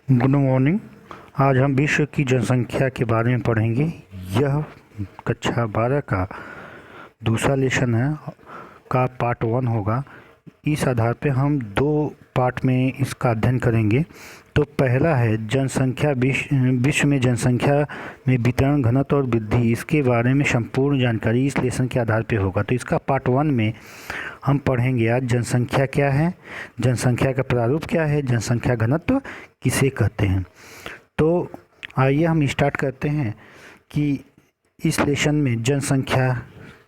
Good morning. आज हम विश्व की जनसंख्या के बारे में पढ़ेंगे। यह कक्षा 12 का दूसरा लेसन है का पार्ट 1 होगा। इस आधार पे हम दो पार्ट में इसका अध्ययन करेंगे। तो पहला है जनसंख्या, विश्व में जनसंख्या में वितरण, घनत्व और वृद्धि। इसके बारे में संपूर्ण जानकारी इस लेसन के आधार पे होगा। तो इसका पार्ट 1 में हम पढ़ेंगे आज जनसंख्या क्या है, जनसंख्या का प्रारूप क्या है, जनसंख्या घनत्व किसे कहते हैं। तो आइए हम स्टार्ट करते हैं कि इस लेसन में जनसंख्या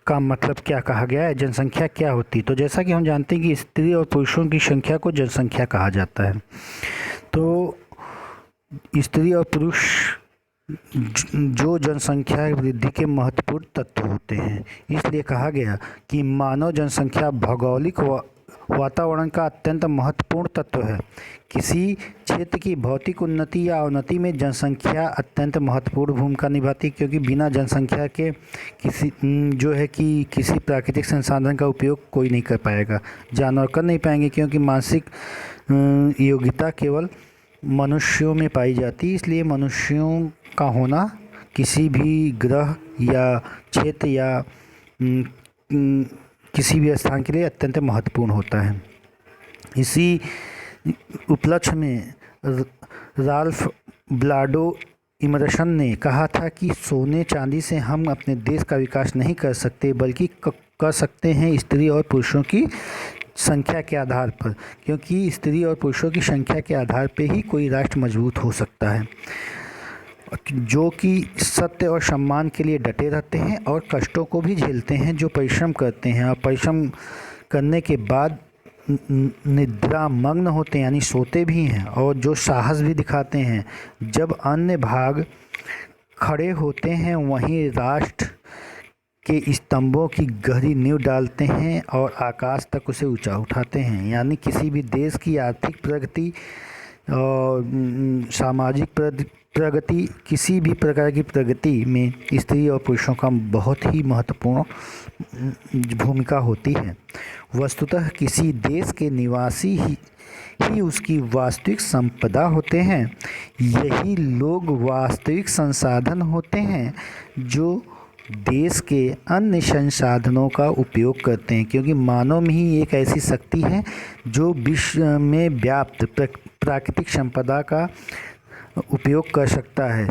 का मतलब क्या कहा गया है, जनसंख्या क्या होती है। तो जैसा कि हम जानते हैं कि स्त्री और पुरुषों की संख्या को जनसंख्या कहा जाता है। तो स्त्री और पुरुष जो जनसंख्या वृद्धि के महत्वपूर्ण तत्व होते हैं, इसलिए कहा गया कि मानव जनसंख्या भौगोलिक वातावरण का अत्यंत महत्वपूर्ण तत्व है। किसी क्षेत्र की भौतिक उन्नति या अवनति में जनसंख्या अत्यंत महत्वपूर्ण भूमिका निभाती है, क्योंकि बिना जनसंख्या के किसी प्राकृतिक संसाधन का उपयोग कोई नहीं कर पाएगा, जानवर कर नहीं पाएंगे, क्योंकि मानसिक योग्यता केवल मनुष्यों में पाई जाती है। इसलिए मनुष्यों का होना किसी भी ग्रह या क्षेत्र या किसी भी स्थान के लिए अत्यंत महत्वपूर्ण होता है। इसी उपलक्ष्य में राल्फ व्लाडो इमर्सन ने कहा था कि सोने चांदी से हम अपने देश का विकास नहीं कर सकते, बल्कि कर सकते हैं स्त्री और पुरुषों की संख्या के आधार पर, क्योंकि स्त्री और पुरुषों की संख्या के आधार पर ही कोई राष्ट्र मजबूत हो सकता है, जो कि सत्य और सम्मान के लिए डटे रहते हैं और कष्टों को भी झेलते हैं, जो परिश्रम करते हैं और परिश्रम करने के बाद निद्रा मग्न होते हैं, यानी सोते भी हैं, और जो साहस भी दिखाते हैं। जब अन्य भाग खड़े होते हैं, वहीं राष्ट्र के स्तंभों की गहरी नींव डालते हैं और आकाश तक उसे ऊंचा उठाते हैं। यानी किसी भी देश की आर्थिक प्रगति और सामाजिक प्रगति, किसी भी प्रकार की प्रगति में स्त्री और पुरुषों का बहुत ही महत्वपूर्ण भूमिका होती है। वस्तुतः किसी देश के निवासी ही उसकी वास्तविक संपदा होते हैं। यही लोग वास्तविक संसाधन होते हैं जो देश के अन्य संसाधनों का उपयोग करते हैं, क्योंकि मानव में ही एक ऐसी शक्ति है जो विश्व में व्याप्त प्राकृतिक संपदा का उपयोग कर सकता है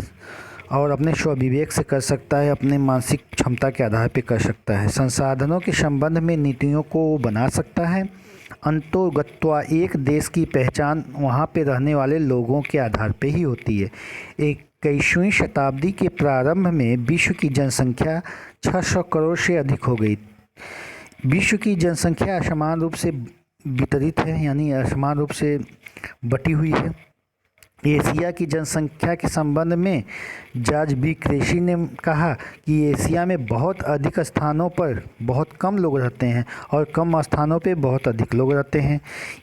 और अपने स्वविवेक से कर सकता है, अपने मानसिक क्षमता के आधार पर कर सकता है। संसाधनों के संबंध में नीतियों को बना सकता है। अंतोगत्वा एक देश की पहचान वहाँ पे रहने वाले लोगों के आधार पे ही होती है। 21वीं शताब्दी के प्रारंभ में विश्व की जनसंख्या 600 करोड़ से अधिक हो गई। विश्व की जनसंख्या असमान रूप से वितरित है, यानी असमान रूप से बटी हुई है। एशिया की जनसंख्या के संबंध में जॉर्ज बी क्रेसी ने कहा कि एशिया में बहुत अधिक स्थानों पर बहुत कम लोग रहते हैं और कम स्थानों पर बहुत अधिक लोग रहते हैं।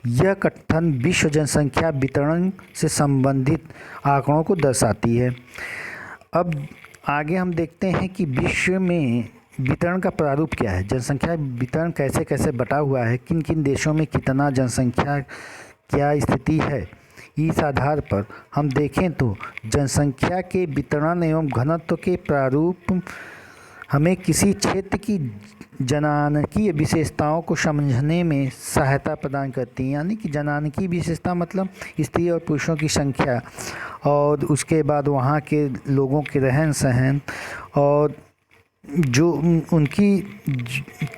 यह कथन विश्व जनसंख्या वितरण से संबंधित आंकड़ों को दर्शाती है। अब आगे हम देखते हैं कि विश्व में वितरण का प्रारूप क्या है, जनसंख्या वितरण कैसे कैसे बटा हुआ है, किन किन देशों में कितना जनसंख्या क्या स्थिति है। इस आधार पर हम देखें तो जनसंख्या के वितरण एवं घनत्व के प्रारूप हमें किसी क्षेत्र की जनानकीय विशेषताओं को समझने में सहायता प्रदान करती हैं। यानी कि जनानकीय विशेषता मतलब स्त्री और पुरुषों की संख्या, और उसके बाद वहाँ के लोगों के रहन सहन और जो उनकी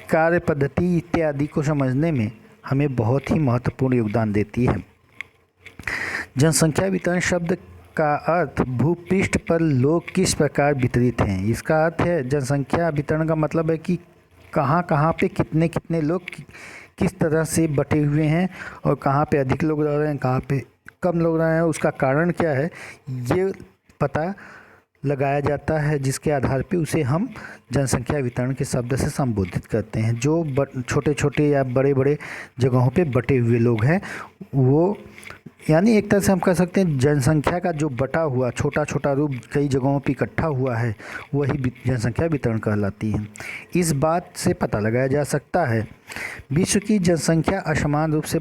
कार्य पद्धति इत्यादि को समझने में हमें बहुत ही महत्वपूर्ण योगदान देती है। जनसंख्या वितरण शब्द का अर्थ भूपृष्ठ पर लोग किस प्रकार वितरित हैं। इसका अर्थ है जनसंख्या वितरण का मतलब है कि कहाँ कहाँ पे कितने कितने लोग किस तरह से बटे हुए हैं और कहाँ पे अधिक लोग रह रहे हैं, कहाँ पे कम लोग रह रहे हैं, उसका कारण क्या है, ये पता लगाया जाता है, जिसके आधार पे उसे हम जनसंख्या वितरण के शब्द से संबोधित करते हैं। जो छोटे छोटे या बड़े बड़े जगहों पे बटे हुए लोग हैं, वो यानी एक तरह से हम कह सकते हैं जनसंख्या का जो बटा हुआ छोटा छोटा रूप कई जगहों पर इकट्ठा हुआ है, वही जनसंख्या वितरण कहलाती है। इस बात से पता लगाया जा सकता है विश्व की जनसंख्या असमान रूप से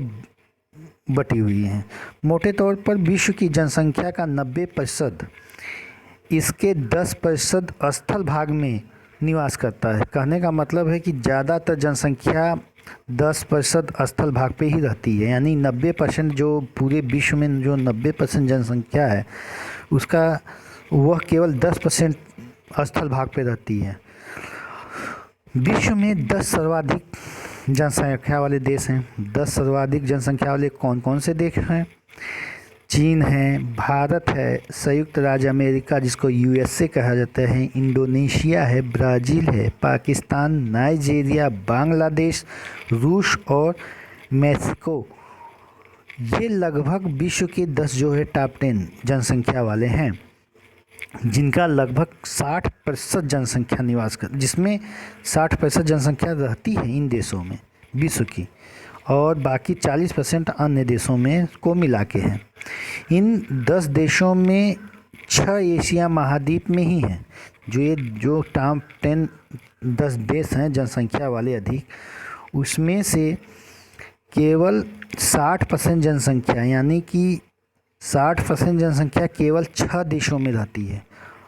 बटी हुई हैं। मोटे तौर पर विश्व की जनसंख्या का 90% इसके 10% स्थल भाग में निवास करता है। कहने का मतलब है कि ज़्यादातर जनसंख्या 10% स्थल भाग पे ही रहती है, यानी 90% जो पूरे विश्व में जो 90% जनसंख्या है उसका वह केवल 10% स्थल भाग पे रहती है। विश्व में 10 सर्वाधिक जनसंख्या वाले देश हैं। 10 सर्वाधिक जनसंख्या वाले कौन कौन से देश हैं? चीन है, भारत है, संयुक्त राज्य अमेरिका जिसको यूएसए कहा जाता है, इंडोनेशिया है, ब्राज़ील है, पाकिस्तान, नाइजीरिया, बांग्लादेश, रूस और मेक्सिको। ये लगभग विश्व के 10 जो है टॉप 10 जनसंख्या वाले हैं, जिनका लगभग 60% जनसंख्या निवास कर, जिसमें 60% जनसंख्या रहती है इन देशों में विश्व की, और बाकी 40% अन्य देशों में को मिला के हैं। इन 10 देशों में 6 एशिया महाद्वीप में ही हैं। जो टॉप 10 देश हैं जनसंख्या वाले अधिक, उसमें से केवल 60% जनसंख्या, यानी कि 60% जनसंख्या केवल 6 देशों में रहती है,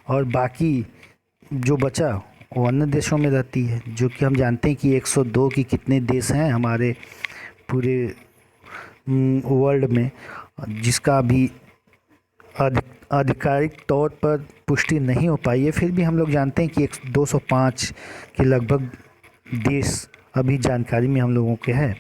और बाकी जो बचा वो अन्य देशों में रहती है। जो कि हम जानते हैं कि 102 की कितने देश हैं हमारे पूरे वर्ल्ड में, जिसका भी आधिकारिक तौर पर पुष्टि नहीं हो पाई है। फिर भी हम लोग जानते हैं कि 205 के लगभग देश अभी जानकारी में हम लोगों के हैं।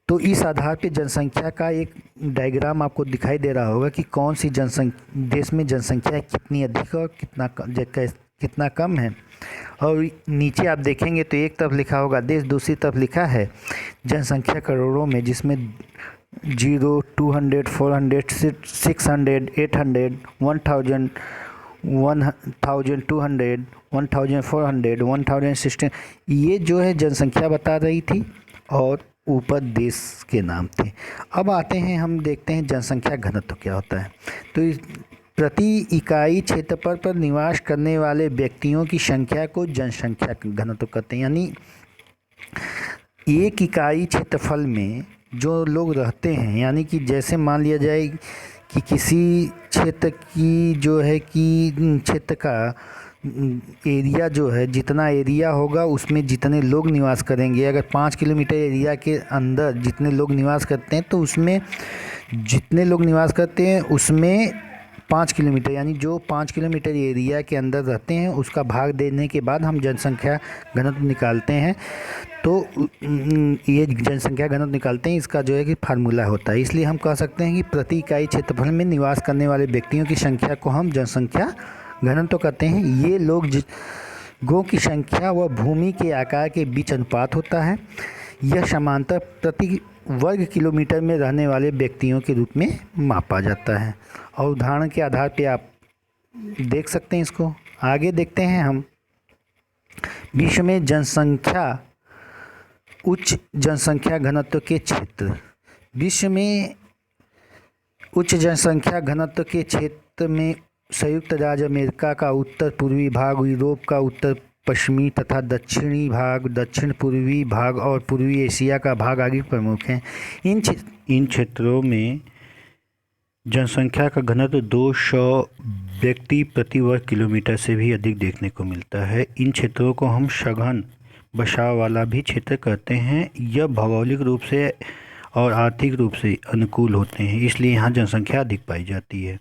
तो इस आधार पे जनसंख्या का एक डायग्राम आपको दिखाई दे रहा होगा कि कौन सी देश में जनसंख्या कितनी अधिक और कितना कम है। और नीचे आप देखेंगे तो एक तरफ लिखा होगा देश, दूसरी तरफ लिखा है जनसंख्या करोड़ों में, जिसमें 0, 200, 400, 600, 800, 1000, 1200, 1400, 1016 ये जो है जनसंख्या बता रही थी, और ऊपर देश के नाम थे। अब आते हैं, हम देखते हैं जनसंख्या घनत्व क्या होता है। तो इस प्रति इकाई क्षेत्रफल पर निवास करने वाले व्यक्तियों की संख्या को जनसंख्या घनत्व कहते हैं। यानी एक इकाई क्षेत्रफल में जो लोग रहते हैं, यानी कि जैसे मान लिया जाए कि किसी क्षेत्र की जो है कि क्षेत्र का एरिया जो है, जितना एरिया होगा उसमें जितने लोग निवास करेंगे। अगर 5 किलोमीटर एरिया के अंदर जितने लोग निवास करते हैं तो उसमें जितने लोग निवास करते हैं उसमें 5 किलोमीटर, यानी जो 5 किलोमीटर एरिया के अंदर रहते हैं उसका भाग देने के बाद हम जनसंख्या घनत्व निकालते हैं। तो ये जनसंख्या घनत्व निकालते हैं, इसका जो है कि फार्मूला होता है। इसलिए हम कह सकते हैं कि प्रति इकाई क्षेत्रफल में निवास करने वाले व्यक्तियों की संख्या को हम जनसंख्या घनत्व कहते हैं। ये लोगों की संख्या व भूमि के आकार के बीच अनुपात होता है। यह समांतर प्रति वर्ग किलोमीटर में रहने वाले व्यक्तियों के रूप में मापा जाता है। और उदाहरण के आधार पे आप देख सकते हैं इसको। आगे देखते हैं हम, विश्व में जनसंख्या उच्च जनसंख्या घनत्व के क्षेत्र। विश्व में उच्च जनसंख्या घनत्व के क्षेत्र में संयुक्त राज्य अमेरिका का उत्तर पूर्वी भाग, यूरोप का उत्तर पश्चिमी तथा दक्षिणी भाग, दक्षिण पूर्वी भाग और पूर्वी एशिया का भाग आदि प्रमुख हैं। इन क्षेत्रों में जनसंख्या का घनत्व 200 व्यक्ति प्रति वर्ग किलोमीटर से भी अधिक देखने को मिलता है। इन क्षेत्रों को हम सघन बसाव वाला भी क्षेत्र कहते हैं। यह भौगोलिक रूप से और आर्थिक रूप से अनुकूल होते हैं, इसलिए यहाँ जनसंख्या अधिक पाई जाती है।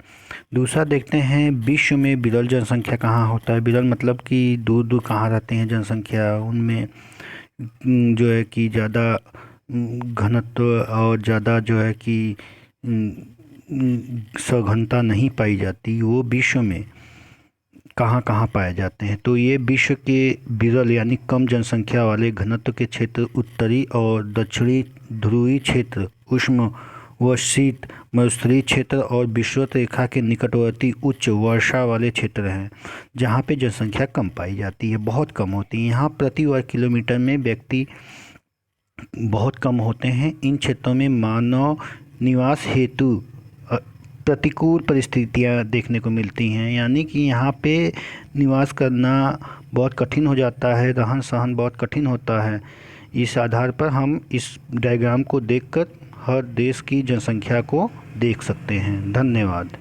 दूसरा देखते हैं, विश्व में विरल जनसंख्या कहाँ होता है। विरल मतलब कि दूर दूर कहाँ रहते हैं जनसंख्या, उनमें जो है कि ज़्यादा घनत्व और ज़्यादा जो है कि सघनता नहीं पाई जाती, वो विश्व में कहाँ कहाँ पाए जाते हैं। तो ये विश्व के विरल यानी कम जनसंख्या वाले घनत्व के क्षेत्र उत्तरी और दक्षिणी ध्रुवीय क्षेत्र, उष्ण व शीत मरुस्थलीय क्षेत्र और विषुवत रेखा के निकटवर्ती उच्च वर्षा वाले क्षेत्र हैं, जहाँ पे जनसंख्या कम पाई जाती है, बहुत कम होती है। यहाँ प्रति वर्ग किलोमीटर में व्यक्ति बहुत कम होते हैं। इन क्षेत्रों में मानव निवास हेतु प्रतिकूल परिस्थितियां देखने को मिलती हैं, यानी कि यहाँ पे निवास करना बहुत कठिन हो जाता है, रहन सहन बहुत कठिन होता है। इस आधार पर हम इस डायग्राम को देखकर हर देश की जनसंख्या को देख सकते हैं। धन्यवाद।